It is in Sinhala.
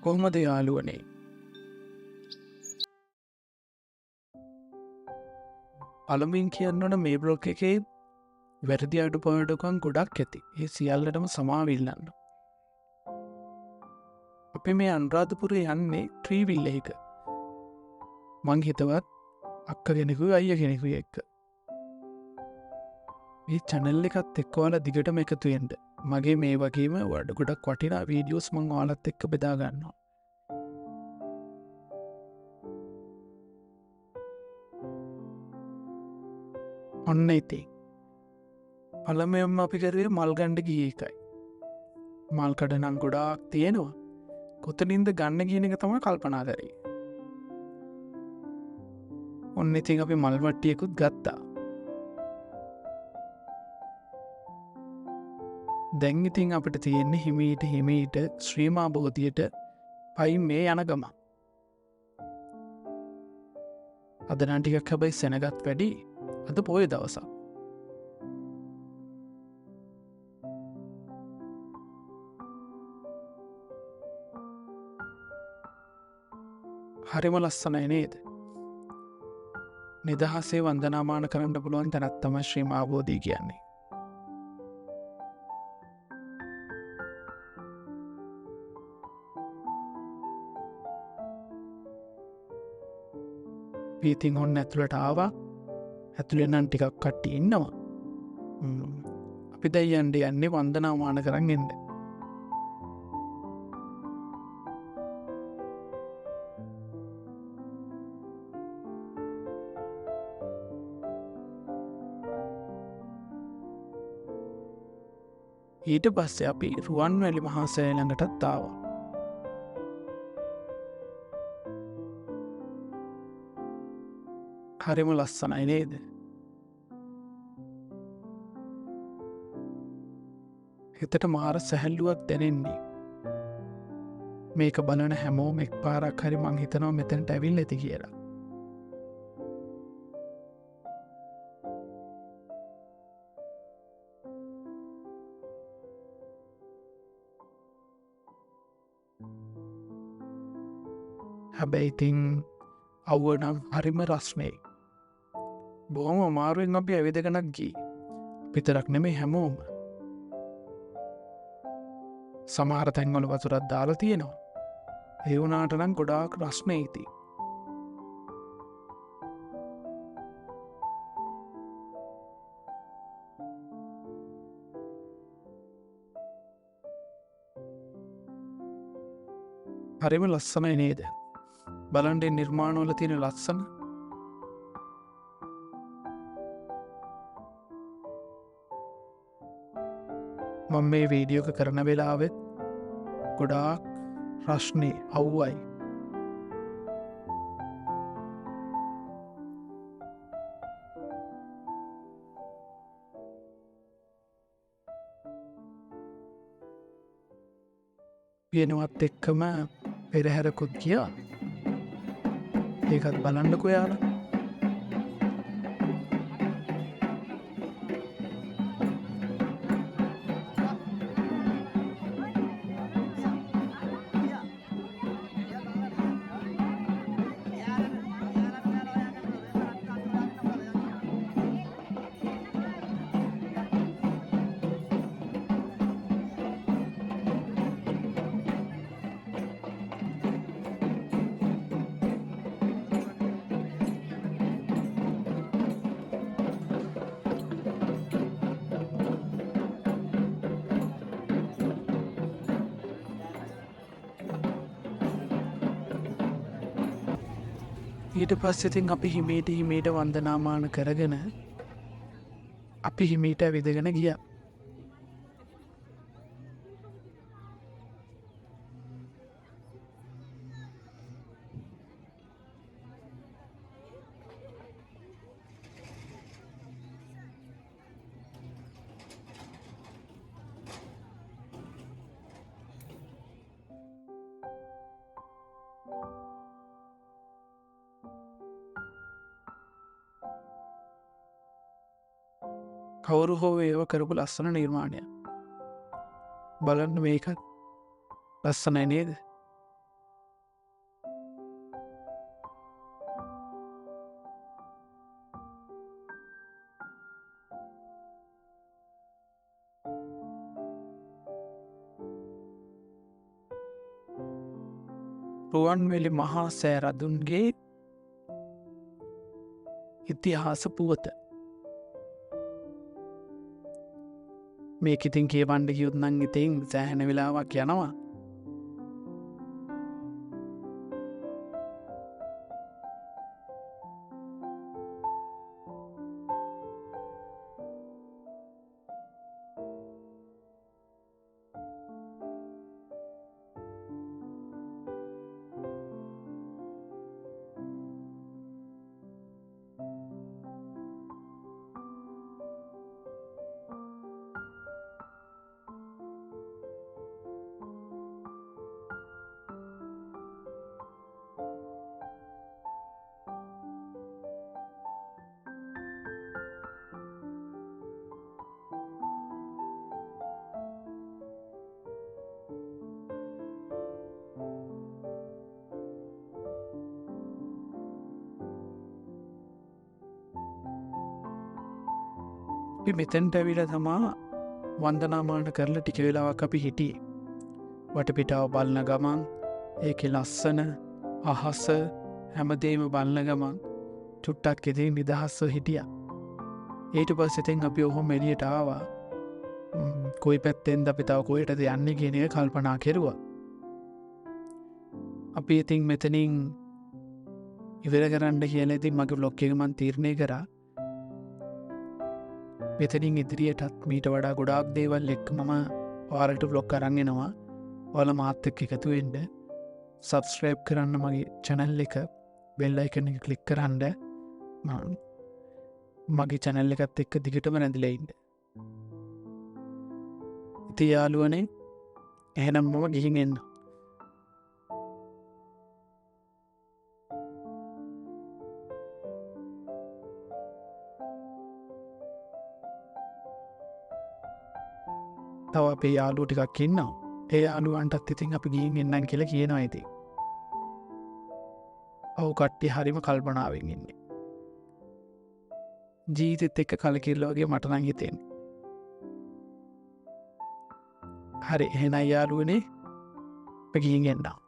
කොහොමද යාළුවනේ? පළමුවෙන් කියන්න ඕන මේ බ්ලොග් එකේ වැරදි අඩුපාඩුකම් ගොඩක් ඇති. ඒ සියල්ලටම සමාව ඉල්ලන්න. අපි මේ අනුරාධපුරේ යන්නේ ට්‍රීවිල් එක. මං හිතවත් අක්ක කෙනෙකුයි අයිය කෙනෙකුයි එක්ක. මේ channel එකත් එක්ක ඔයාලා දිගටම එකතු වෙන්න. මගේ මේ වගේම ගොඩක් වටිනා වීඩියෝස් මං ඔයාලත් එක්ක බෙදා ගන්නවා. ඔන්න ඉතින් පළමුවෙන්ම අපි කරුවේ මල් ගන්න ගිය එකයි. මල් කඩ නම් ගොඩාක් තියෙනවා. කොතනින්ද ගන්න කියන එක තමයි කල්පනා කරේ. ඔන්න ඉතින් අපි මල් වට්ටියකුත් ගත්තා. දැන් ඉතින් අපිට තියෙන්නේ හිමීට ශ්‍රීමා බෝධියට පයින් මේ යන ගමන්. අද නම් ටිකක් හැබැයි සෙනගත් වැඩි. අද පොයේ දවසක්. හරිම ලස්සනයි නේද? නිදහසේ වන්දනාමාන කරන්න පුළුවන් තැනක් තමයි ශ්‍රීමා බෝධිය කියන්නේ. ඉතින් ඔන්න ඇතුළට ආවා. ඇතුළේ නම් ටිකක් කට්ටිය ඉන්නවා. අපි දැන් යන්නේ වන්දනාමාන කරන් එන්න. ඊට පස්සේ අපි රුවන්වැලි මහා සෑය ළඟටත් ආවා. හරිම ලස්සනයි නේද? හිතට මාර සැහැල්ලුවක් දැනෙන්නේ. මේක බලන හැමෝම එක් පාරක් හරි මං හිතනවා මෙතනට ඇවිල්ලා ඇති කියලා. හැබැයි ඉතින් අවුව නම් හරිම රස්නේ. බොහොම අමාරුවෙන් අපි ඇවිදගෙනක් ගියේ. විතරක් නෙමෙයි හැමෝම. සමහර තැන්වල වතුරක් දාලා තියෙනවා. ඒ වුණාට නම් ගොඩාක් රස්නේ ඉතින්. හරිම ලස්සනයි නේද? බලන්න නිර්මාණවල තියෙන ලස්සන. මම මේ වීඩියෝ එක කරන වෙලාවෙත් ගොඩාක් රස්නේ අවුවයි. වෙනවත් එක්කම පෙරහැරකුත් ගියා. ඒකත් බලන්නකෝ යාලා. ඊට පස්සේ ඉතින් අපි හිමීට වන්දනාමාන කරගෙන අපි හිමීට ඇවිදගෙන ගියා. කවුරු හෝ ඒව කරපු ලස්සන නිර්මාණයක්. බලන්න මේකත් ලස්සනයි නේද? රුවන්වැලි මහා සෑ රදුන්ගේ ඉතිහාස පුවත. මේක ඉතින් කියවන්ඩ කිවුත්නං ඉතින් සෑහෙන වෙලාවක් යනවා. මෙතැන්ට ඇවිල තමා වන්දනාමාන කරලා ටික වෙලාවක් අපි හිටියේ. වටපිටාව බලන ගමන් ඒක ලස්සන අහස හැමදේම බලන ගමන් චුට්ටක් එදී නිදහස්ව හිටිය. ඒට පස්සෙතෙන් අපි ඔහොම එලියට ආවා. කොයි පැත්තෙන්ද අපි තව කොයටද යන්නේ කියන එක කල්පනා කෙරුවා. අපි ඉතින් මෙතනින් ඉවර කරන්න කියලා ඉතින් මගේ බ්ලොග් එක මම තීරණය කරා. මෙතනින් ඉදිරියටත් මීට වඩා ගොඩාක් දේවල් එක්ක මම ඔයාලට බ්ලොග් අරන් එනවා. ඔයාලා මාත් එක්ක එකතු වෙන්න. සබ්ස්ක්‍රයිබ් කරන්න මගේ channel එක, bell icon එක ක්ලික් කරන්න. මගේ channel එකත් එක්ක දිගටම රැඳිලා ඉන්න. ඉතින් යාළුවනේ එහෙනම් මම ගිහින් එන්න. තව අපේ යාළුවෝ ටිකක් ඉන්නවා. ඒ යාළුවන්ටත් ඉතින් අපි ගිහින් එන්නම් කියලා කියනවා ඉතින්. ඔව් කට්ටිය හරිම කල්පනාවෙන් ඉන්නේ. ජීවිතෙත් එක්ක කලකිරලා වගේ මට නම් හිතෙන්නේ. හරි එහෙනම් යාළුවනේ අපි ගිහින් එන්නම්.